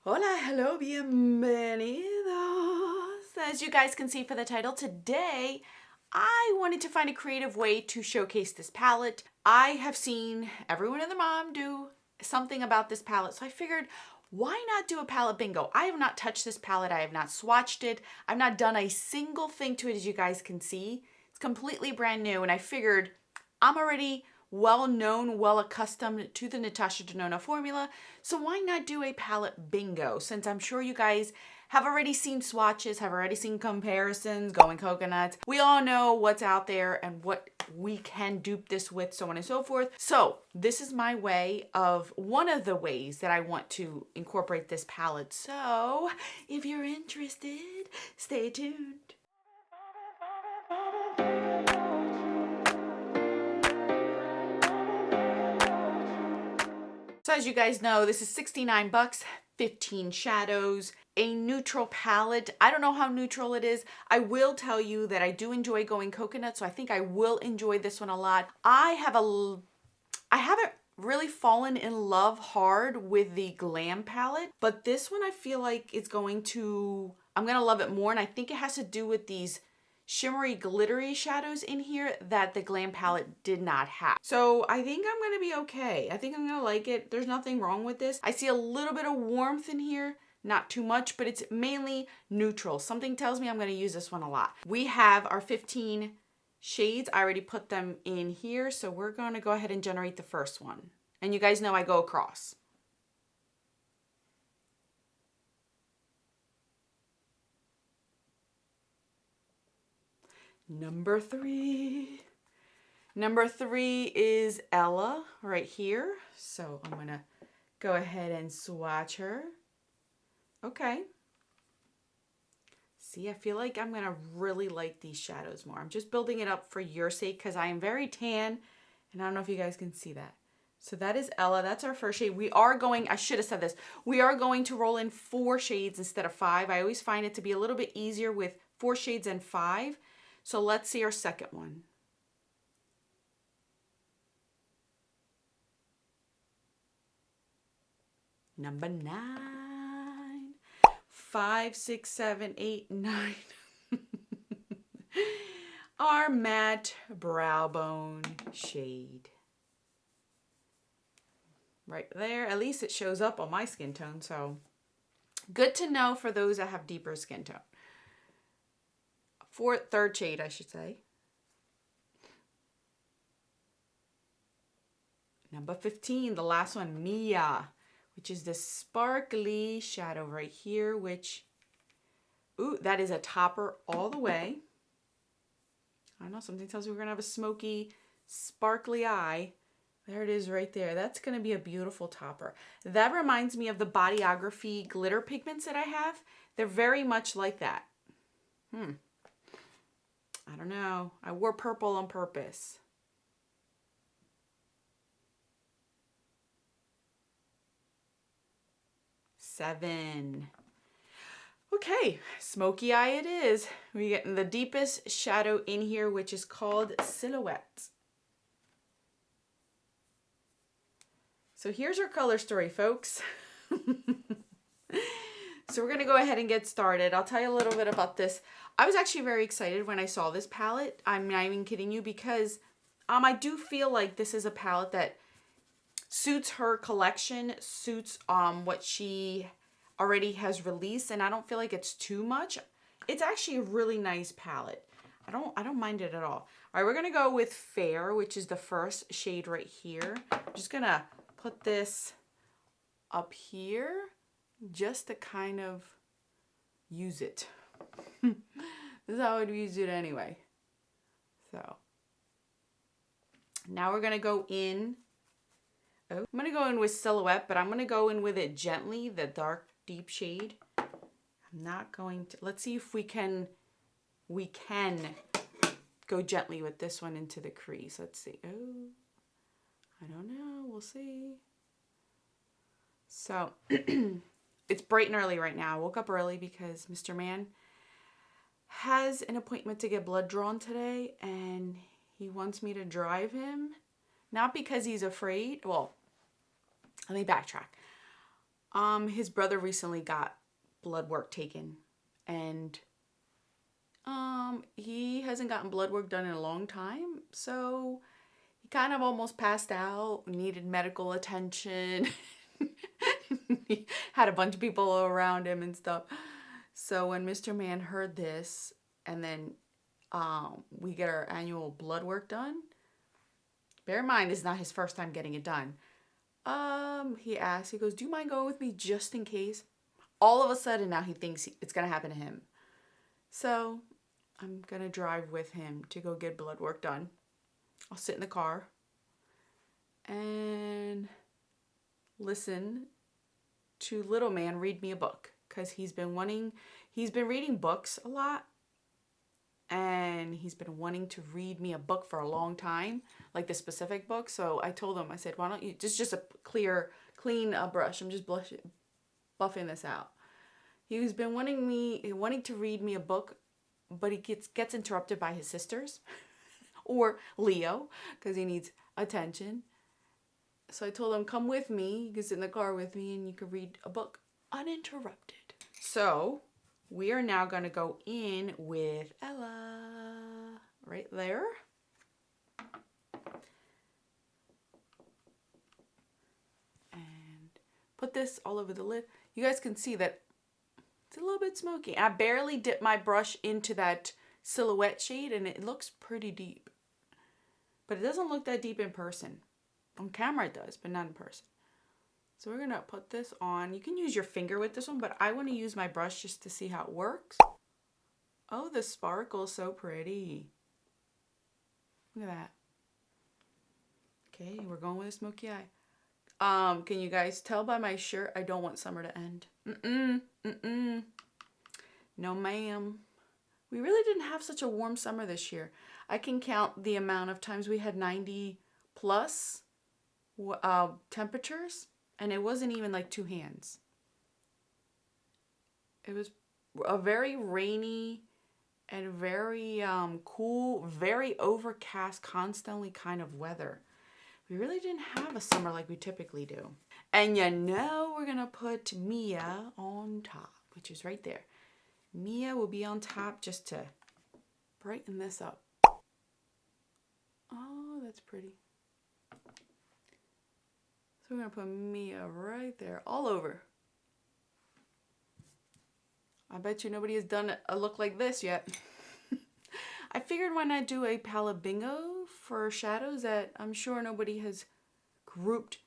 Hola, hello, bienvenidos. As you guys can see for the title, today I wanted to find a creative way to showcase this palette. I have seen everyone and their mom do something about this palette, so I figured, why not do a palette bingo? I have not touched this palette. I have not swatched it. I've not done a single thing to it, as you guys can see. It's completely brand new, and I figured I'm already well known, well accustomed to the Natasha Denona formula, so why not do a palette bingo, since I'm sure you guys have already seen swatches, have already seen comparisons, going coconuts. We all know what's out there and what we can dupe this with, so on and so forth. So this is my way of one of the ways that I want to incorporate this palette. So if you're interested, stay tuned. So as you guys know, this is 69 bucks, 15 shadows, a neutral palette. I don't know how neutral it is. I will tell you that I do enjoy going coconut, so I think I will enjoy this one a lot. I haven't really fallen in love hard with the Glam palette, but this one I feel like I'm gonna love it more, and I think it has to do with these shimmery glittery shadows in here that the Glam palette did not have. So I think I'm gonna be okay. I think I'm gonna like it. There's nothing wrong with this. I see a little bit of warmth in here, not too much, but it's mainly neutral. Something tells me I'm gonna use this one a lot. We have our 15 shades. I already put them in here, so we're gonna go ahead and generate the first one. And you guys know I go across. Number three is Ella right here. So I'm gonna go ahead and swatch her. Okay. See, I feel like I'm gonna really like these shadows more. I'm just building it up for your sake because I am very tan, and I don't know if you guys can see that. So that is Ella. That's our first shade. I should have said this. We are going to roll in 4 shades instead of 5. I always find it to be a little bit easier with 4 shades and 5. So let's see our second one. Number 9. 5, 6, 7, 8, 9. Our matte brow bone shade. Right there. At least it shows up on my skin tone, so good to know for those that have deeper skin tone. Third shade, I should say. Number 15, the last one, Mia, which is this sparkly shadow right here, which, ooh, that is a topper all the way. I don't know, something tells me we're gonna have a smoky, sparkly eye. There it is right there. That's gonna be a beautiful topper. That reminds me of the Bodyography glitter pigments that I have. They're very much like that. I don't know. I wore purple on purpose. Seven. Okay, smoky eye it is. We get the deepest shadow in here, which is called Silhouette. So here's our color story, folks. So we're gonna go ahead and get started. I'll tell you a little bit about this. I was actually very excited when I saw this palette. I'm not even kidding you, because I do feel like this is a palette that suits her collection, suits what she already has released, and I don't feel like it's too much. It's actually a really nice palette. I don't mind it at all. All right, we're gonna go with Fair, which is the first shade right here. I'm just gonna put this up here just to kind of use it. This is how I would use it anyway. So now we're gonna go in. I'm gonna go in with Silhouette, but I'm gonna go in with it gently, the dark, deep shade. I'm not going to, let's see if we can go gently with this one into the crease. Let's see. Oh, I don't know, we'll see. So it's bright and early right now. I woke up early because Mr. Man has an appointment to get blood drawn today, and he wants me to drive him. Not because he's afraid. Well, let me backtrack. His brother recently got blood work taken, and he hasn't gotten blood work done in a long time, so he kind of almost passed out, needed medical attention. He had a bunch of people around him and stuff. So when Mr. Man heard this, and then we get our annual blood work done. Bear in mind, this is not his first time getting it done. He asked, he goes, "Do you mind going with me just in case?" All of a sudden now he thinks it's gonna happen to him. So I'm gonna drive with him to go get blood work done. I'll sit in the car and listen to little man read me a book, because he's been reading books a lot, and he's been wanting to read me a book for a long time, like this specific book. So I told him, I said, why don't you just a clean brush, I'm just buffing this out. He's been wanting to read me a book, but he gets interrupted by his sisters or Leo, because he needs attention. So I told him, come with me, you can sit in the car with me and you can read a book uninterrupted. So we are now going to go in with Ella right there. And put this all over the lid. You guys can see that it's a little bit smoky. I barely dipped my brush into that silhouette shade and it looks pretty deep. But it doesn't look that deep in person. On camera it does, but not in person. So we're going to put this on. You can use your finger with this one, but I want to use my brush just to see how it works. Oh, the sparkle is so pretty. Look at that. Okay, we're going with a smoky eye. Can you guys tell by my shirt I don't want summer to end? No, ma'am. We really didn't have such a warm summer this year. I can count the amount of times we had 90 plus temperatures, and it wasn't even like two hands. It was a very rainy and very cool, very overcast, constantly kind of weather. We really didn't have a summer like we typically do. And you know we're gonna put Mia on top, which is right there. Mia will be on top just to brighten this up. Oh, that's pretty. So we're going to put Mia right there, all over. I bet you nobody has done a look like this yet. I figured when I do a palette bingo for shadows that I'm sure nobody has grouped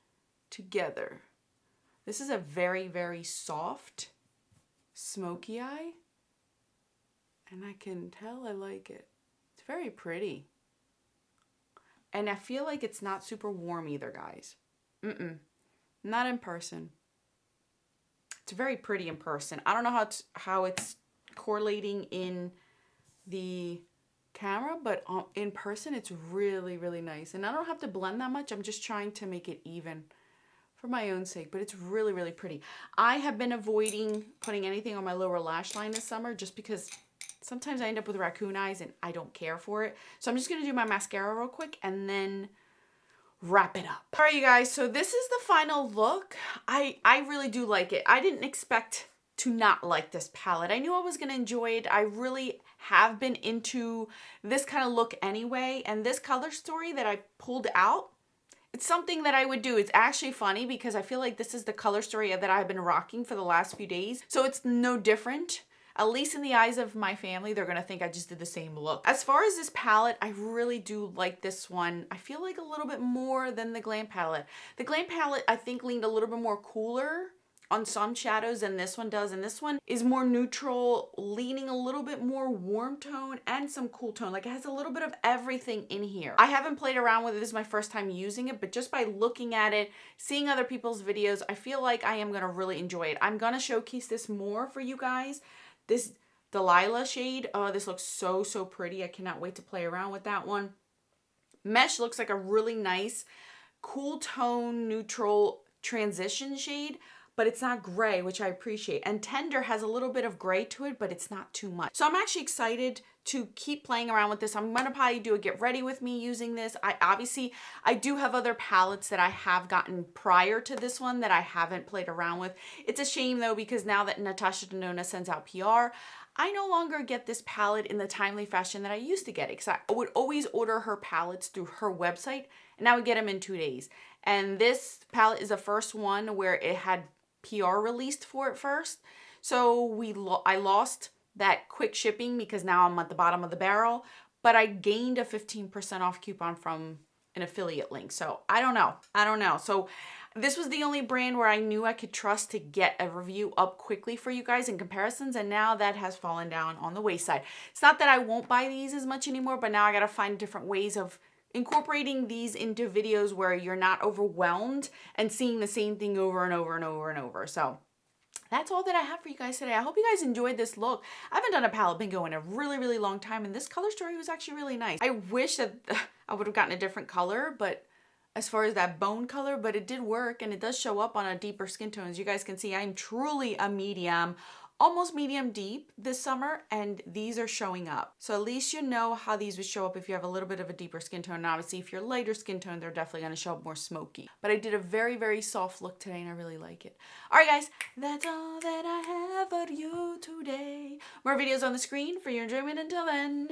together. This is a very, very soft, smoky eye. And I can tell I like it. It's very pretty. And I feel like it's not super warm either, guys. Not in person. It's very pretty in person. I don't know how it's correlating in the camera, but in person it's really, really nice. And I don't have to blend that much. I'm just trying to make it even for my own sake, but it's really, really pretty. I have been avoiding putting anything on my lower lash line this summer just because sometimes I end up with raccoon eyes and I don't care for it. So I'm just going to do my mascara real quick and then wrap it up. All right, you guys, so this is the final look. I really do like it. I didn't expect to not like this palette. I knew I was going to enjoy it. I really have been into this kind of look anyway, and this color story that I pulled out, it's something that I would do. It's actually funny because I feel like this is the color story that I've been rocking for the last few days, so it's no different. At least in the eyes of my family, they're going to think I just did the same look. As far as this palette, I really do like this one. I feel like a little bit more than the Glam palette. The Glam palette, I think, leaned a little bit more cooler on some shadows than this one does. And this one is more neutral, leaning a little bit more warm tone and some cool tone. Like it has a little bit of everything in here. I haven't played around with it. This is my first time using it, but just by looking at it, seeing other people's videos, I feel like I am going to really enjoy it. I'm going to showcase this more for you guys. This Delilah shade, oh, this looks so, so pretty. I cannot wait to play around with that one. Mesh looks like a really nice, cool tone, neutral transition shade, but it's not gray, which I appreciate. And Tender has a little bit of gray to it, but it's not too much. So I'm actually excited to keep playing around with this. I'm gonna probably do a get ready with me using this. I do have other palettes that I have gotten prior to this one that I haven't played around with. It's a shame though, because now that Natasha Denona sends out PR, I no longer get this palette in the timely fashion that I used to get it, because I would always order her palettes through her website and I would get them in 2 days. And this palette is the first one where it had PR released for it first. So I lost that quick shipping because now I'm at the bottom of the barrel, but I gained a 15% off coupon from an affiliate link. So I don't know. So this was the only brand where I knew I could trust to get a review up quickly for you guys in comparisons, and now that has fallen down on the wayside. It's not that I won't buy these as much anymore, but now I gotta find different ways of incorporating these into videos where you're not overwhelmed and seeing the same thing over and over and over and over. So that's all that I have for you guys today. I hope you guys enjoyed this look. I haven't done a palette bingo in a really, really long time, and this color story was actually really nice. I wish that I would have gotten a different color, but as far as that bone color, but it did work, and it does show up on a deeper skin tone. As you guys can see, I'm truly a medium, almost medium deep this summer, and these are showing up. So at least you know how these would show up if you have a little bit of a deeper skin tone. And obviously, if you're lighter skin tone, they're definitely gonna show up more smoky. But I did a very, very soft look today, and I really like it. All right, guys, that's all that I have for you today. More videos on the screen for your enjoyment. Until then,